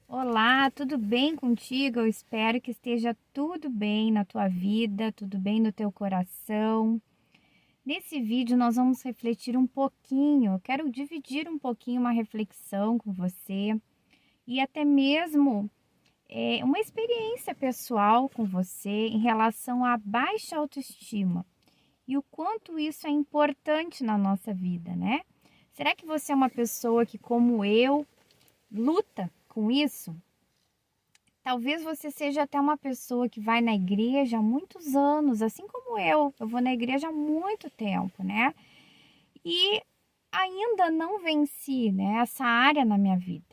Olá, tudo bem contigo? Eu espero que esteja tudo bem na tua vida, tudo bem no teu coração. Nesse vídeo nós vamos refletir um pouquinho, eu quero dividir um pouquinho uma reflexão com você e até mesmo uma experiência pessoal com você em relação à baixa autoestima e o quanto isso é importante na nossa vida, né? Será que você é uma pessoa que, como eu, luta com isso? Talvez você seja até uma pessoa que vai na igreja há muitos anos, assim como eu. Eu vou na igreja há muito tempo, né? E ainda não venci, né, essa área na minha vida.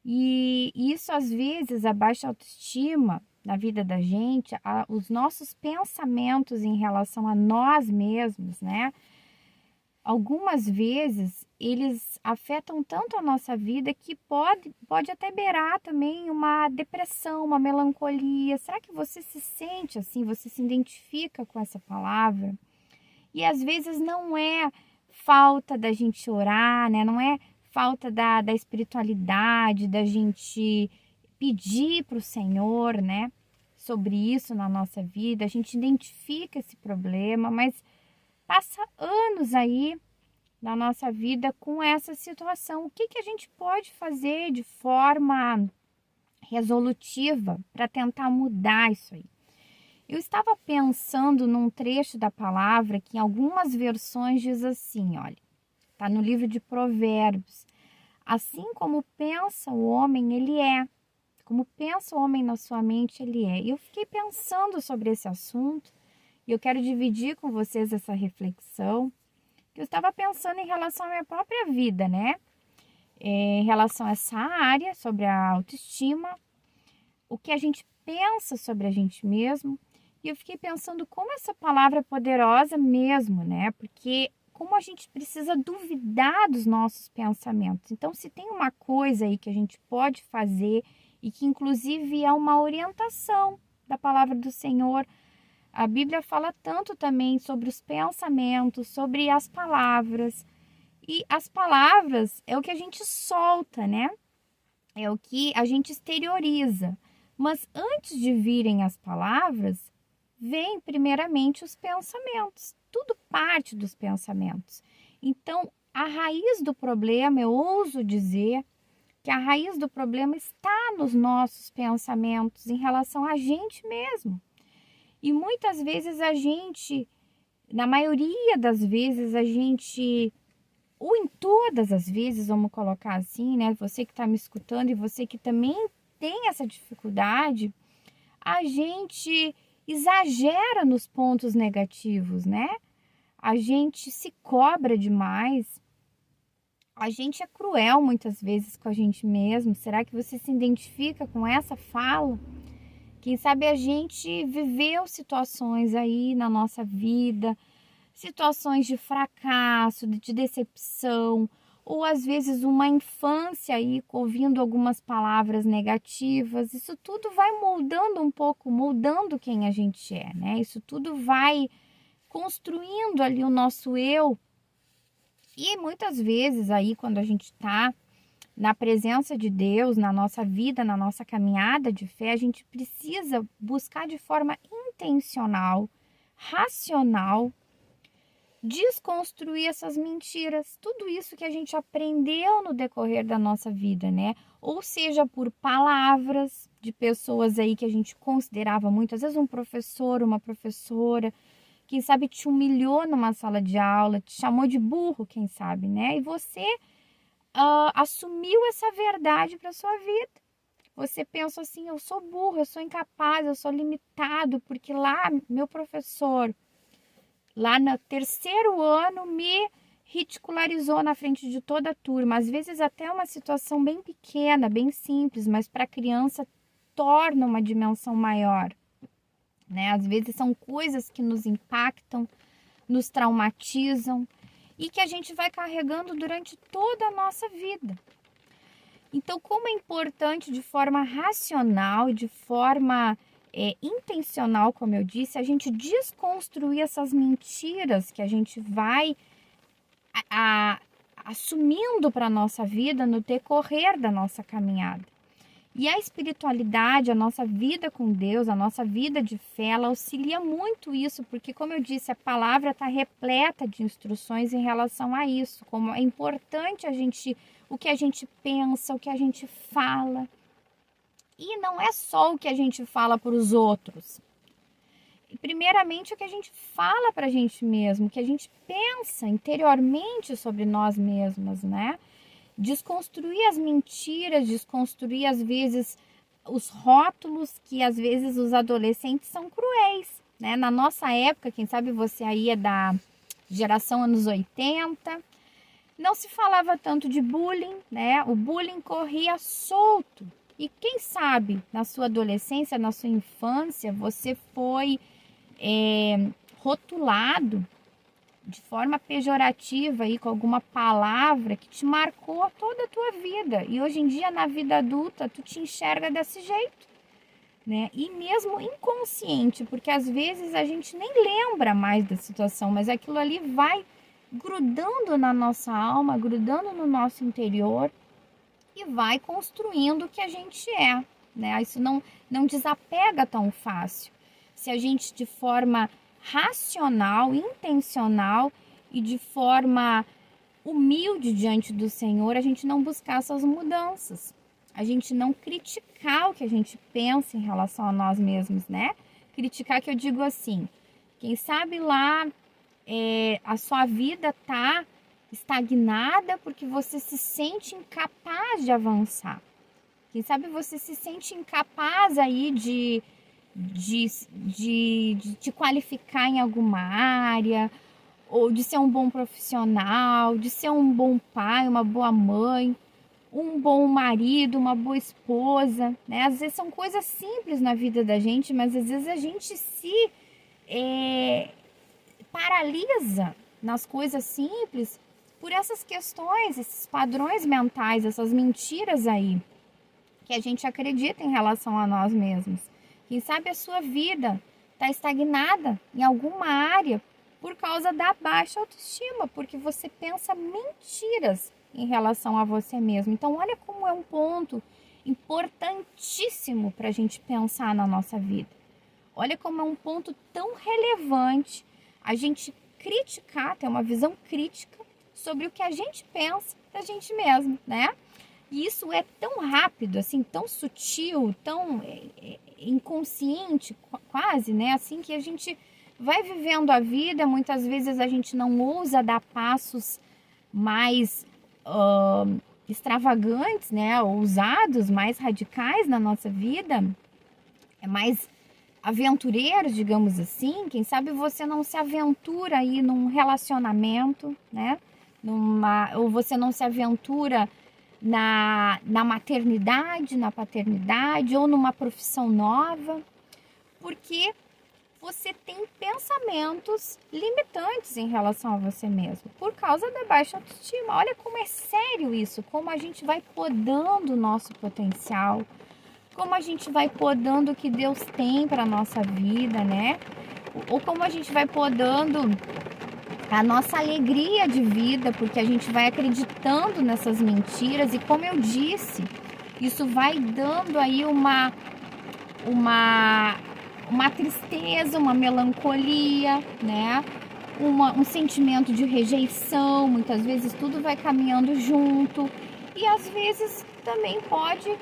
E isso, às vezes, a baixa autoestima na vida da gente, os nossos pensamentos em relação a nós mesmos, né? Algumas vezes eles afetam tanto a nossa vida que pode até beirar também uma depressão, uma melancolia. Será que você se sente assim? Você se identifica com essa palavra? E às vezes não é falta da gente orar, né? Não é falta da espiritualidade, da gente pedir para o Senhor, né? Sobre isso na nossa vida. A gente identifica esse problema, mas passa anos aí na nossa vida com essa situação. O que a gente pode fazer de forma resolutiva para tentar mudar isso aí? Eu estava pensando num trecho da palavra que em algumas versões diz assim, olha, está no livro de Provérbios. Assim como pensa o homem, ele é. Como pensa o homem na sua mente, ele é. E eu fiquei pensando sobre esse assunto e eu quero dividir com vocês essa reflexão que eu estava pensando em relação à minha própria vida, né? Em relação a essa área, sobre a autoestima, o que a gente pensa sobre a gente mesmo. E eu fiquei pensando como essa palavra é poderosa mesmo, né? Porque como a gente precisa duvidar dos nossos pensamentos. Então, se tem uma coisa aí que a gente pode fazer e que inclusive é uma orientação da palavra do Senhor, a Bíblia fala tanto também sobre os pensamentos, sobre as palavras. E as palavras é o que a gente solta, né? É o que a gente exterioriza. Mas antes de virem as palavras, vem primeiramente os pensamentos. Tudo parte dos pensamentos. Então, a raiz do problema, eu ouso dizer que a raiz do problema está nos nossos pensamentos em relação a gente mesmo. E muitas vezes a gente, na maioria das vezes, a gente, ou em todas as vezes, vamos colocar assim, né? Você que está me escutando e você que também tem essa dificuldade, a gente exagera nos pontos negativos, né? A gente se cobra demais, a gente é cruel muitas vezes com a gente mesmo. Será que você se identifica com essa fala? Quem sabe a gente viveu situações aí na nossa vida, situações de fracasso, de decepção, ou às vezes uma infância aí ouvindo algumas palavras negativas. Isso tudo vai moldando um pouco, moldando quem a gente é, né? Isso tudo vai construindo ali o nosso eu. E muitas vezes aí quando a gente está na presença de Deus, na nossa vida, na nossa caminhada de fé, a gente precisa buscar de forma intencional, racional, desconstruir essas mentiras, tudo isso que a gente aprendeu no decorrer da nossa vida, né? Ou seja, por palavras de pessoas aí que a gente considerava muitas vezes um professor, uma professora, quem sabe te humilhou numa sala de aula, te chamou de burro, quem sabe, né? E você assumiu essa verdade para sua vida. Você pensa assim, eu sou burro, eu sou incapaz, eu sou limitado, porque lá meu professor, lá no terceiro ano, me ridicularizou na frente de toda a turma. Às vezes até uma situação bem pequena, bem simples, mas para a criança torna uma dimensão maior, né? Às vezes são coisas que nos impactam, nos traumatizam e que a gente vai carregando durante toda a nossa vida. Então, como é importante de forma racional, de forma intencional, como eu disse, a gente desconstruir essas mentiras que a gente vai assumindo para a nossa vida no decorrer da nossa caminhada. E a espiritualidade, a nossa vida com Deus, a nossa vida de fé, ela auxilia muito isso, porque, como eu disse, a palavra está repleta de instruções em relação a isso, como é importante o que a gente pensa, o que a gente fala. E não é só o que a gente fala para os outros. E, primeiramente, o que a gente fala para a gente mesmo, o que a gente pensa interiormente sobre nós mesmas, né? Desconstruir as mentiras, desconstruir às vezes os rótulos que às vezes os adolescentes são cruéis, né? Na nossa época, quem sabe você aí é da geração anos 80, não se falava tanto de bullying, né? O bullying corria solto. E quem sabe na sua adolescência, na sua infância, você foi rotulado de forma pejorativa aí, com alguma palavra que te marcou toda a tua vida. E hoje em dia, na vida adulta, tu te enxerga desse jeito, né? E mesmo inconsciente, porque às vezes a gente nem lembra mais da situação, mas aquilo ali vai grudando na nossa alma, grudando no nosso interior e vai construindo o que a gente é, né? Isso não desapega tão fácil. Se a gente, de forma racional, intencional e de forma humilde diante do Senhor, a gente não buscar essas mudanças, a gente não criticar o que a gente pensa em relação a nós mesmos, né? Criticar, que eu digo assim, quem sabe lá a sua vida tá estagnada porque você se sente incapaz de avançar. Quem sabe você se sente incapaz aí de te qualificar em alguma área, ou de ser um bom profissional, de ser um bom pai, uma boa mãe, um bom marido, uma boa esposa, né? Às vezes são coisas simples na vida da gente, mas às vezes a gente se paralisa nas coisas simples por essas questões, esses padrões mentais, essas mentiras aí que a gente acredita em relação a nós mesmos. Quem sabe a sua vida está estagnada em alguma área por causa da baixa autoestima, porque você pensa mentiras em relação a você mesmo. Então, olha como é um ponto importantíssimo para a gente pensar na nossa vida. Olha como é um ponto tão relevante a gente criticar, ter uma visão crítica sobre o que a gente pensa da gente mesmo, né? E isso é tão rápido, assim, tão sutil, tão inconsciente, quase, né? Assim que a gente vai vivendo a vida, muitas vezes a gente não ousa dar passos mais extravagantes, né? Ousados, mais radicais na nossa vida, mais aventureiros, digamos assim. Quem sabe você não se aventura aí num relacionamento, né? Ou você não se aventura na maternidade, na paternidade ou numa profissão nova, porque você tem pensamentos limitantes em relação a você mesmo, por causa da baixa autoestima. Olha como é sério isso, como a gente vai podando o nosso potencial, como a gente vai podando o que Deus tem para a nossa vida, né? Ou como a gente vai podando a nossa alegria de vida, porque a gente vai acreditando nessas mentiras. E como eu disse, isso vai dando aí uma tristeza, uma melancolia, né? Um sentimento de rejeição. Muitas vezes tudo vai caminhando junto e às vezes também pode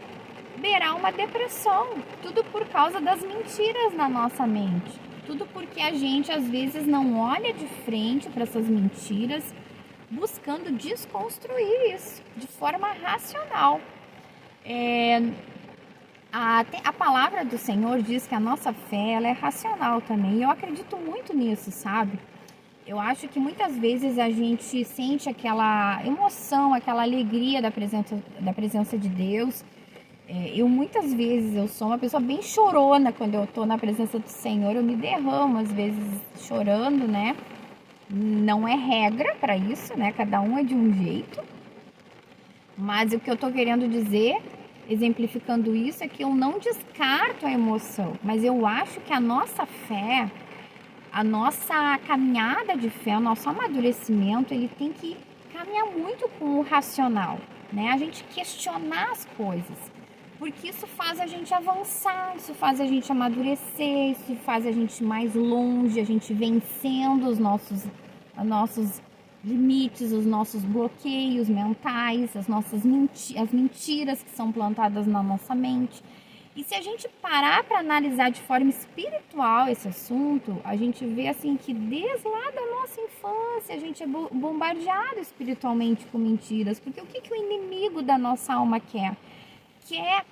beirar uma depressão, tudo por causa das mentiras na nossa mente. Tudo porque a gente às vezes não olha de frente para essas mentiras, buscando desconstruir isso de forma racional. A palavra do Senhor diz que a nossa fé ela é racional também. E eu acredito muito nisso, sabe? Eu acho que muitas vezes a gente sente aquela emoção, aquela alegria da presença de Deus. Muitas vezes eu sou uma pessoa bem chorona quando eu tô na presença do Senhor. Eu me derramo às vezes chorando, né? Não é regra para isso, né? Cada um é de um jeito. Mas o que eu tô querendo dizer, exemplificando isso, é que eu não descarto a emoção. Mas eu acho que a nossa fé, a nossa caminhada de fé, o nosso amadurecimento, ele tem que caminhar muito com o racional, né? A gente questionar as coisas. porque isso faz a gente avançar, isso faz a gente amadurecer, isso faz a gente ir mais longe, a gente vencendo os nossos limites, os nossos bloqueios mentais, as mentiras que são plantadas na nossa mente. E se a gente parar para analisar de forma espiritual esse assunto, a gente vê assim que desde lá da nossa infância a gente é bombardeado espiritualmente com mentiras, porque o que o inimigo da nossa alma quer? Quer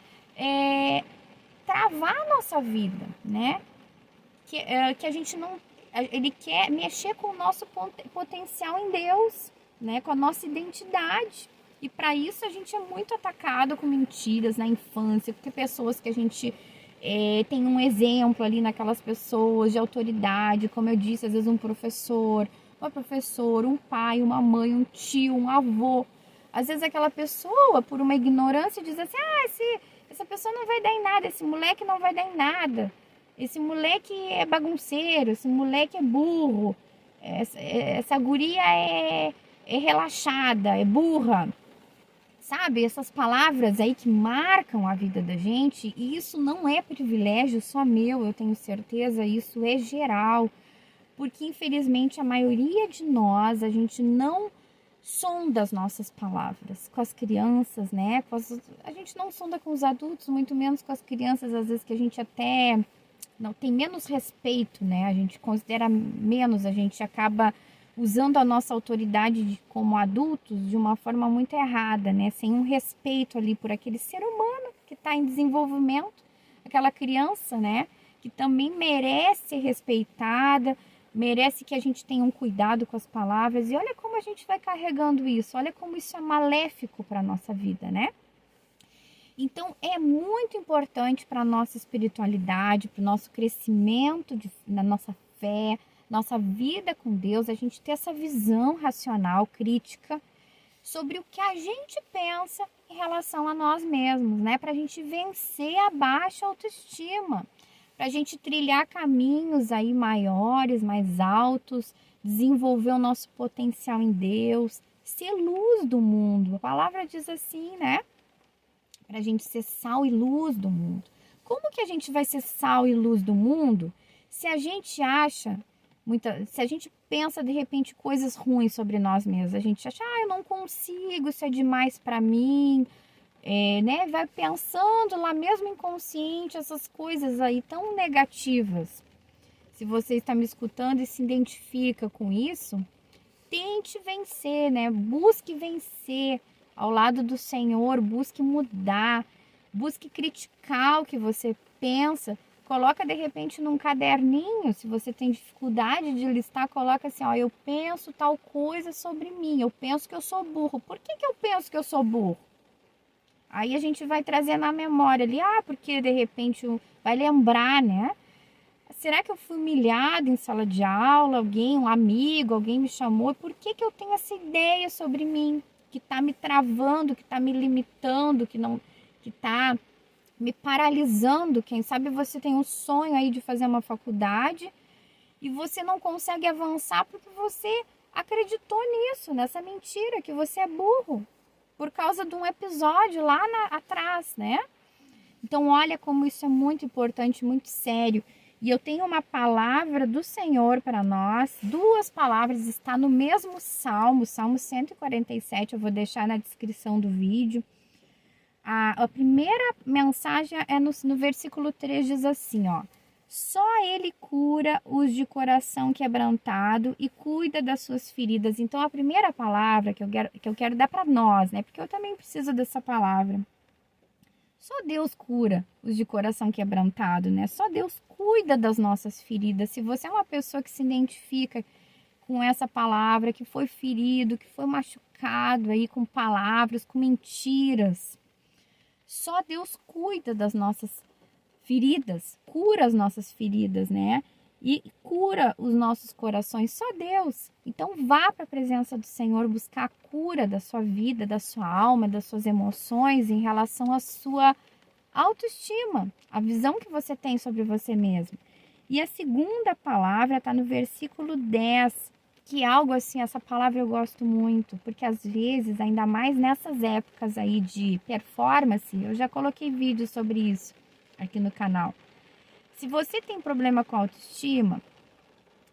travar a nossa vida, né? Que a gente não... Ele quer mexer com o nosso potencial em Deus, né? Com a nossa identidade. E para isso a gente é muito atacado com mentiras na infância, porque pessoas que a gente tem um exemplo ali naquelas pessoas de autoridade, como eu disse, às vezes um professor, uma professora, um pai, uma mãe, um tio, um avô. Às vezes aquela pessoa, por uma ignorância, diz assim, essa pessoa não vai dar em nada, esse moleque não vai dar em nada, esse moleque é bagunceiro, esse moleque é burro, essa guria é relaxada, é burra. Sabe, essas palavras aí que marcam a vida da gente, e isso não é privilégio só meu, eu tenho certeza, isso é geral, porque infelizmente a maioria de nós, a gente não sonda as nossas palavras com as crianças, né? A gente não sonda com os adultos, muito menos com as crianças, às vezes que a gente até não tem menos respeito, né? A gente considera menos, a gente acaba usando a nossa autoridade como adultos de uma forma muito errada, né? Sem um respeito ali por aquele ser humano que está em desenvolvimento, aquela criança, né? Que também merece ser respeitada, merece que a gente tenha um cuidado com as palavras. E olha como a gente vai carregando isso, olha como isso é maléfico para a nossa vida, né? Então, é muito importante para a nossa espiritualidade, para o nosso crescimento na nossa fé, nossa vida com Deus, a gente ter essa visão racional, crítica, sobre o que a gente pensa em relação a nós mesmos, né? Para a gente vencer a baixa autoestima, para a gente trilhar caminhos aí maiores, mais altos, desenvolver o nosso potencial em Deus, ser luz do mundo. A palavra diz assim, né? Para a gente ser sal e luz do mundo. Como que a gente vai ser sal e luz do mundo se a gente acha, se a gente pensa de repente coisas ruins sobre nós mesmos? A gente acha, eu não consigo, isso é demais para mim, né? Vai pensando lá mesmo inconsciente essas coisas aí tão negativas. Se você está me escutando e se identifica com isso, tente vencer, né? Busque vencer ao lado do Senhor, busque mudar, busque criticar o que você pensa. Coloca de repente num caderninho, se você tem dificuldade de listar, coloca assim, eu penso tal coisa sobre mim, eu penso que eu sou burro. Por que eu penso que eu sou burro? Aí a gente vai trazer na memória ali, porque de repente vai lembrar, né? Será que eu fui humilhado em sala de aula? Um amigo, alguém me chamou? Por que eu tenho essa ideia sobre mim? Que está me travando, que está me limitando, que está me paralisando. Quem sabe você tem um sonho aí de fazer uma faculdade e você não consegue avançar porque você acreditou nisso, nessa mentira, que você é burro, por causa de um episódio lá atrás, né? Então, olha como isso é muito importante, muito sério. E eu tenho uma palavra do Senhor para nós, 2 palavras, está no mesmo Salmo 147, eu vou deixar na descrição do vídeo. A primeira mensagem é no versículo 3, diz assim, só Ele cura os de coração quebrantado e cuida das suas feridas. Então, a primeira palavra que eu quero dar para nós, né? Porque eu também preciso dessa palavra. Só Deus cura os de coração quebrantado, né? Só Deus cuida das nossas feridas. Se você é uma pessoa que se identifica com essa palavra, que foi ferido, que foi machucado aí com palavras, com mentiras, só Deus cuida das nossas feridas, cura as nossas feridas, né? E cura os nossos corações, só Deus. Então vá para a presença do Senhor buscar a cura da sua vida, da sua alma, das suas emoções em relação à sua autoestima, a visão que você tem sobre você mesmo. E a segunda palavra está no versículo 10, que algo assim, essa palavra eu gosto muito, porque às vezes, ainda mais nessas épocas aí de performance, eu já coloquei vídeo sobre isso aqui no canal. Se você tem problema com autoestima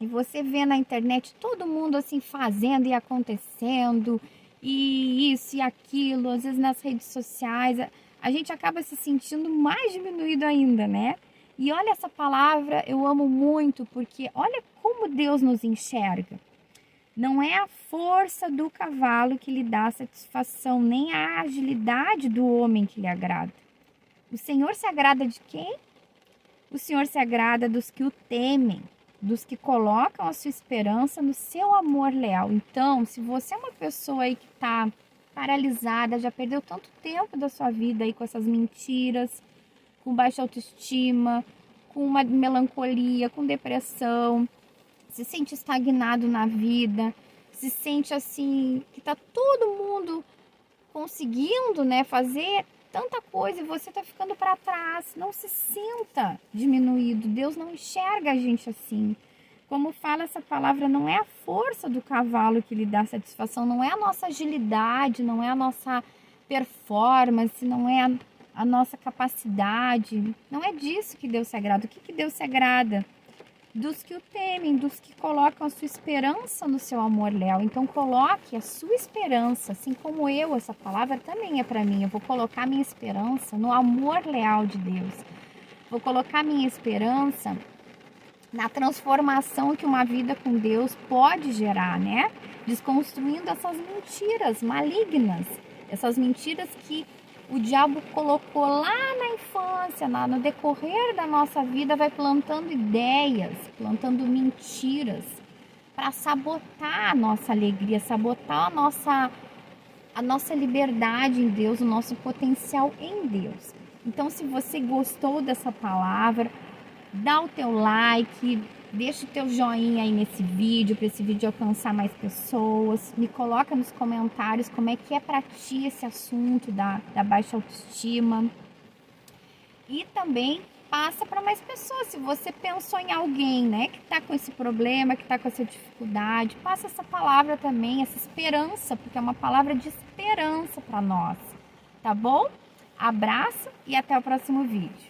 e você vê na internet todo mundo assim fazendo e acontecendo, e isso e aquilo, às vezes nas redes sociais, a gente acaba se sentindo mais diminuído ainda, né? E olha essa palavra, eu amo muito, porque olha como Deus nos enxerga. Não é a força do cavalo que lhe dá satisfação, nem a agilidade do homem que lhe agrada. O Senhor se agrada de quem? O Senhor se agrada dos que o temem, dos que colocam a sua esperança no seu amor leal. Então, se você é uma pessoa aí que está paralisada, já perdeu tanto tempo da sua vida aí com essas mentiras, com baixa autoestima, com uma melancolia, com depressão, se sente estagnado na vida, se sente assim, que tá todo mundo conseguindo, né, fazer tanta coisa e você tá ficando para trás. Não se sinta diminuído. Deus não enxerga a gente assim. Como fala essa palavra, não é a força do cavalo que lhe dá satisfação, não é a nossa agilidade, não é a nossa performance, não é a nossa capacidade. Não é disso que Deus se agrada. O que Deus se agrada? Dos que o temem, dos que colocam a sua esperança no seu amor leal. Então coloque a sua esperança, assim como eu, essa palavra também é para mim. Eu vou colocar minha esperança no amor leal de Deus. Vou colocar minha esperança na transformação que uma vida com Deus pode gerar, né? Desconstruindo essas mentiras malignas, essas mentiras que o diabo colocou lá na infância, no decorrer da nossa vida, vai plantando ideias, plantando mentiras para sabotar a nossa alegria, sabotar a nossa liberdade em Deus, o nosso potencial em Deus. Então, se você gostou dessa palavra, dá o teu like, deixa o teu joinha aí nesse vídeo, para esse vídeo alcançar mais pessoas. Me coloca nos comentários como é que é para ti esse assunto da baixa autoestima. E também passa para mais pessoas. Se você pensou em alguém, né, que está com esse problema, que está com essa dificuldade, passa essa palavra também, essa esperança, porque é uma palavra de esperança para nós. Tá bom? Abraço e até o próximo vídeo.